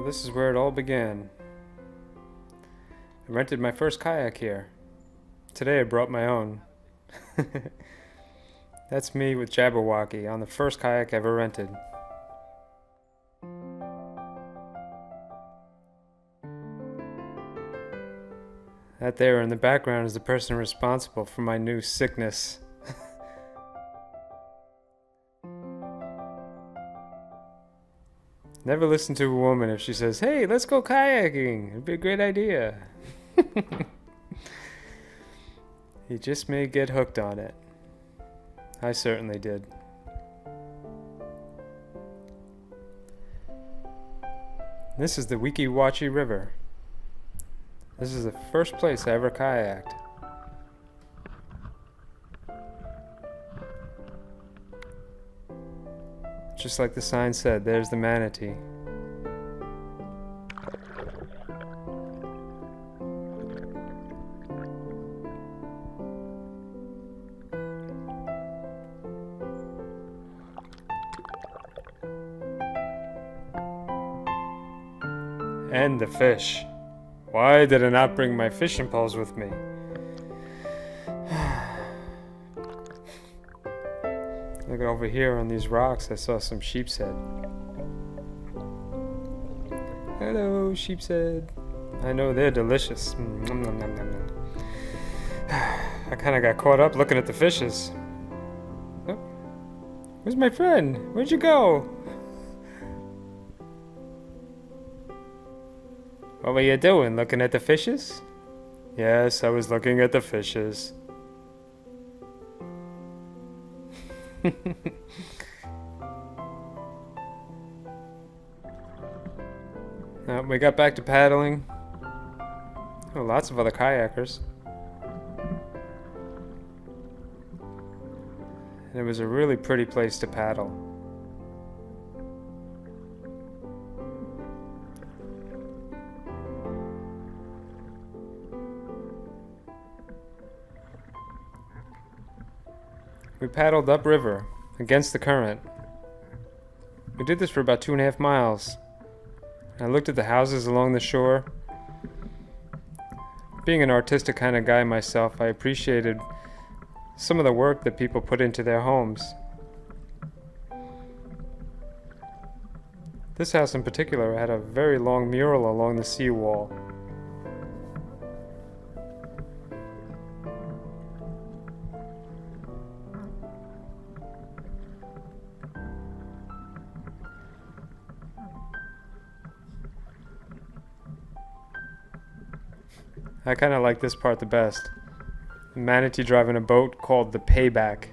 This is where it all began. I rented my first kayak here. Today I brought my own. That's me with Jabberwocky on the first kayak ever rented. That there in the background is the person responsible for my new sickness. Never listen to a woman if she says, "Hey, let's go kayaking. It'd be a great idea." You just may get hooked on it. I certainly did. This is the Wachee River. This is the first place I ever kayaked. Just like the sign said, there's the manatee. And the fish. Why did I not bring my fishing poles with me? Look over here on these rocks, I saw some sheep's head. Hello, sheep's head. I know they're delicious. Nom, nom, nom, nom, nom. I kind of got caught up looking at the fishes. Oh, where's my friend? Where'd you go? What were you doing, looking at the fishes? Yes, I was looking at the fishes. We got back to paddling. Oh, lots of other kayakers. And it was a really pretty place to paddle. We paddled upriver, against the current. We did this for about 2.5 miles. I looked at the houses along the shore. Being an artistic kind of guy myself, I appreciated some of the work that people put into their homes. This house in particular had a very long mural along the seawall. I kind of like this part the best. The manatee driving a boat called the Payback.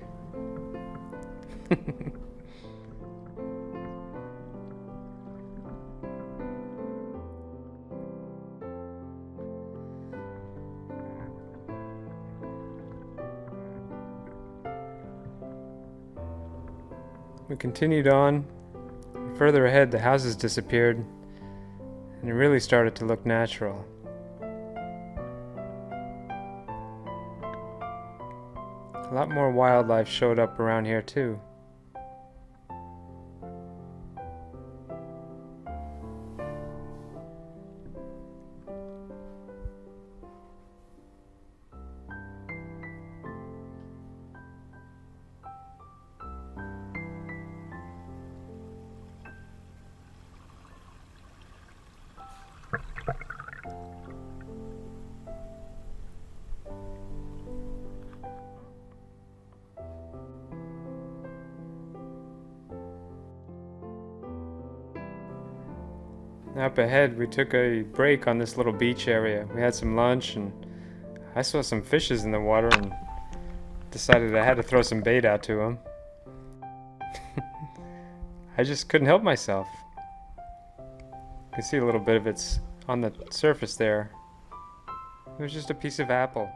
We continued on. Further ahead, the houses disappeared, and it really started to look natural. A lot more wildlife showed up around here too. Up ahead, we took a break on this little beach area. We had some lunch, and I saw some fishes in the water and decided I had to throw some bait out to them. I just couldn't help myself. You can see a little bit of it's on the surface there. It was just a piece of apple.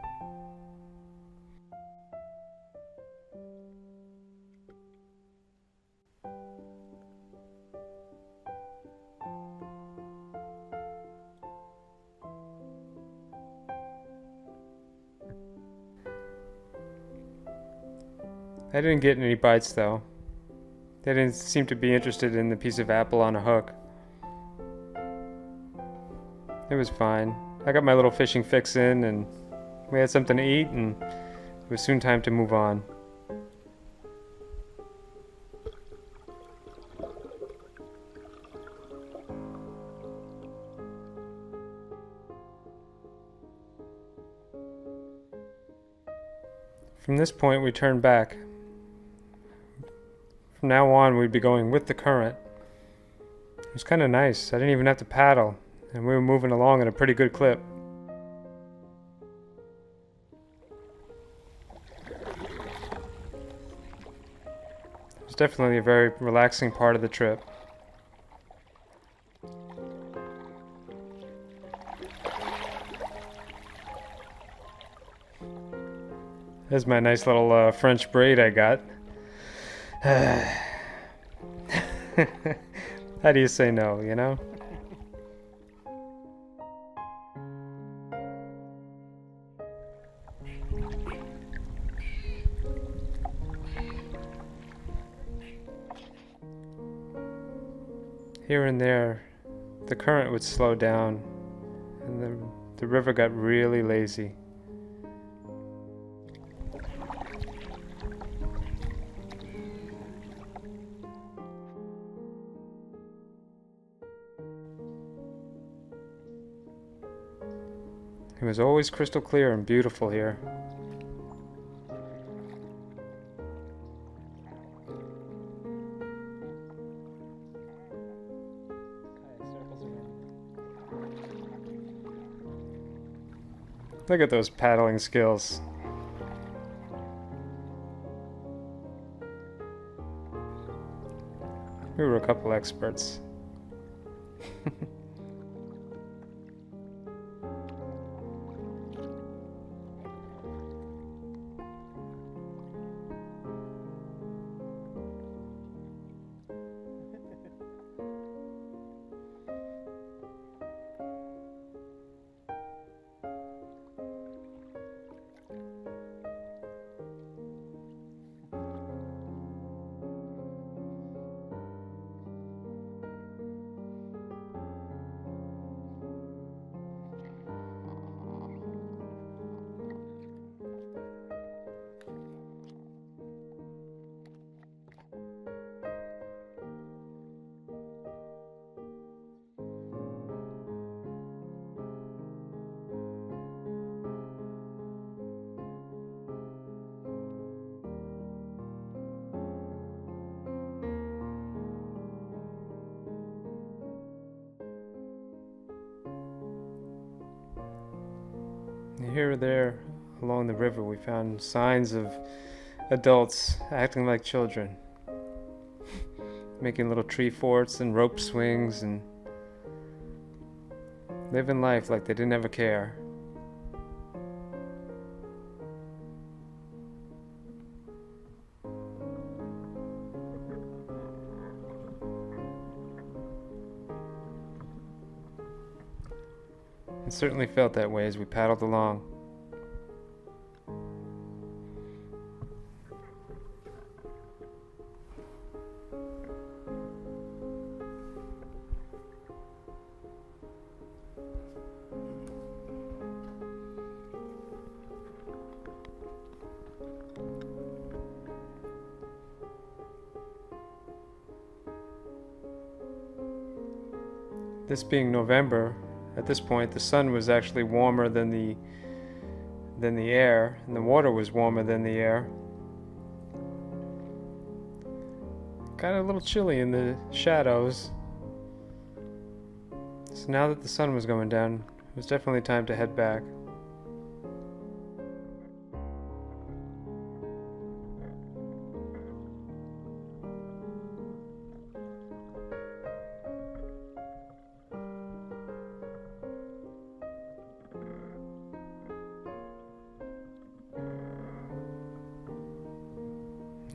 I didn't get any bites though. They didn't seem to be interested in the piece of apple on a hook. It was fine. I got my little fishing fix in, and we had something to eat, and it was soon time to move on. From this point, we turned back. From now on, we'd be going with the current. It was kind of nice. I didn't even have to paddle, and we were moving along at a pretty good clip. It was definitely a very relaxing part of the trip. There's my nice little French braid I got. How do you say no, you know? Here and there, the current would slow down, and the river got really lazy. It was always crystal clear and beautiful here. Look at those paddling skills. We were a couple experts. Here or there along the river, we found signs of adults acting like children, making little tree forts and rope swings and living life like they didn't ever care. It certainly felt that way as we paddled along. This being November, at this point the sun was actually warmer than the air, and the water was warmer than the air. Got a little chilly in the shadows. So now that the sun was going down, it was definitely time to head back.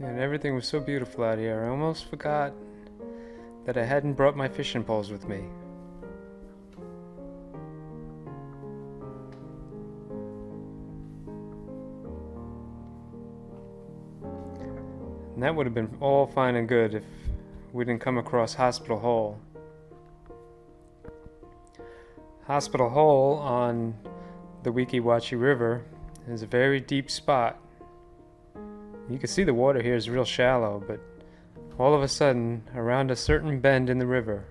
And everything was so beautiful out here, I almost forgot that I hadn't brought my fishing poles with me. And that would have been all fine and good if we didn't come across Hospital Hole. Hospital Hole on the Wachee River is a very deep spot. You can see the water here is real shallow, but all of a sudden, around a certain bend in the river,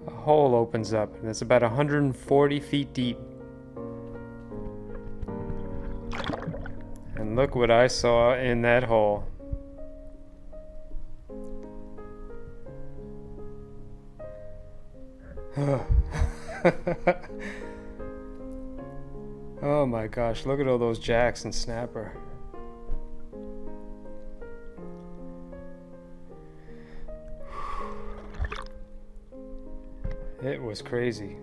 a hole opens up, and it's about 140 feet deep. And look what I saw in that hole. Oh my gosh, look at all those jacks and snapper. It was crazy.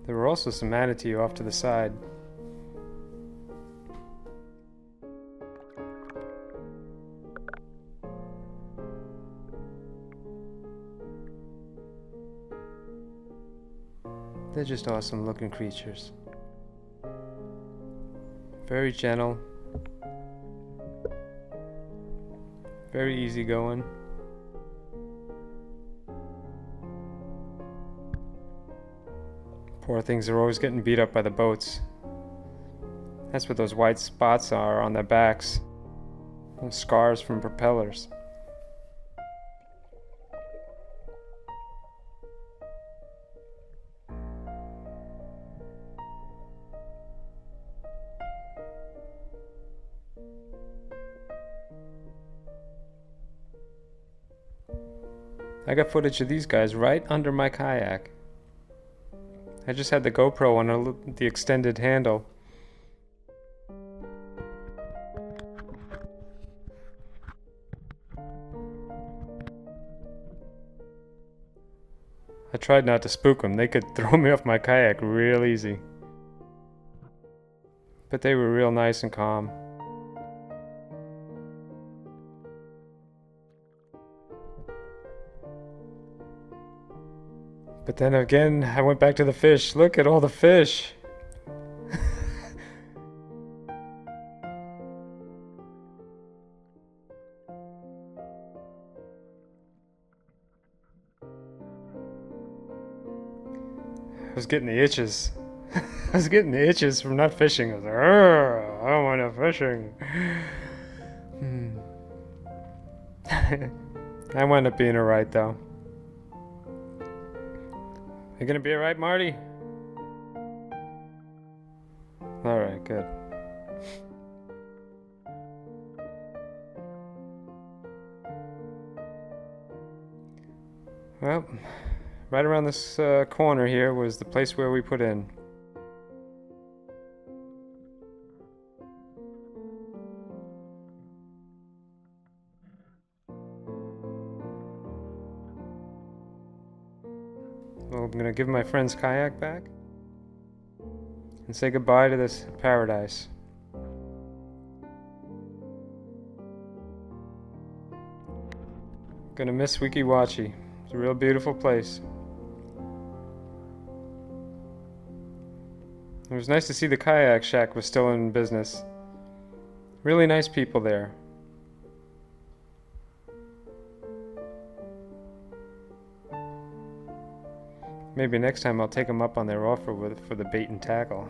There were also some manatee off to the side. They're just awesome looking creatures. Very gentle. Very easygoing. Poor things are always getting beat up by the boats. That's what those white spots are on their backs. Those scars from propellers. I got footage of these guys right under my kayak. I just had the GoPro on the extended handle. I tried not to spook them. They could throw me off my kayak real easy. But they were real nice and calm. But then again, I went back to the fish. Look at all the fish. I was getting the itches. I was getting the itches from not fishing. I was like, I don't want no fishing. I wound up being alright though. You gonna be alright, Marty? Alright, good. Well, right around this corner here was the place where we put in. Well, I'm gonna give my friend's kayak back and say goodbye to this paradise. Gonna miss Wachee. It's a real beautiful place. It was nice to see the kayak shack was still in business. Really nice people there. Maybe next time I'll take them up on their offer for the bait and tackle.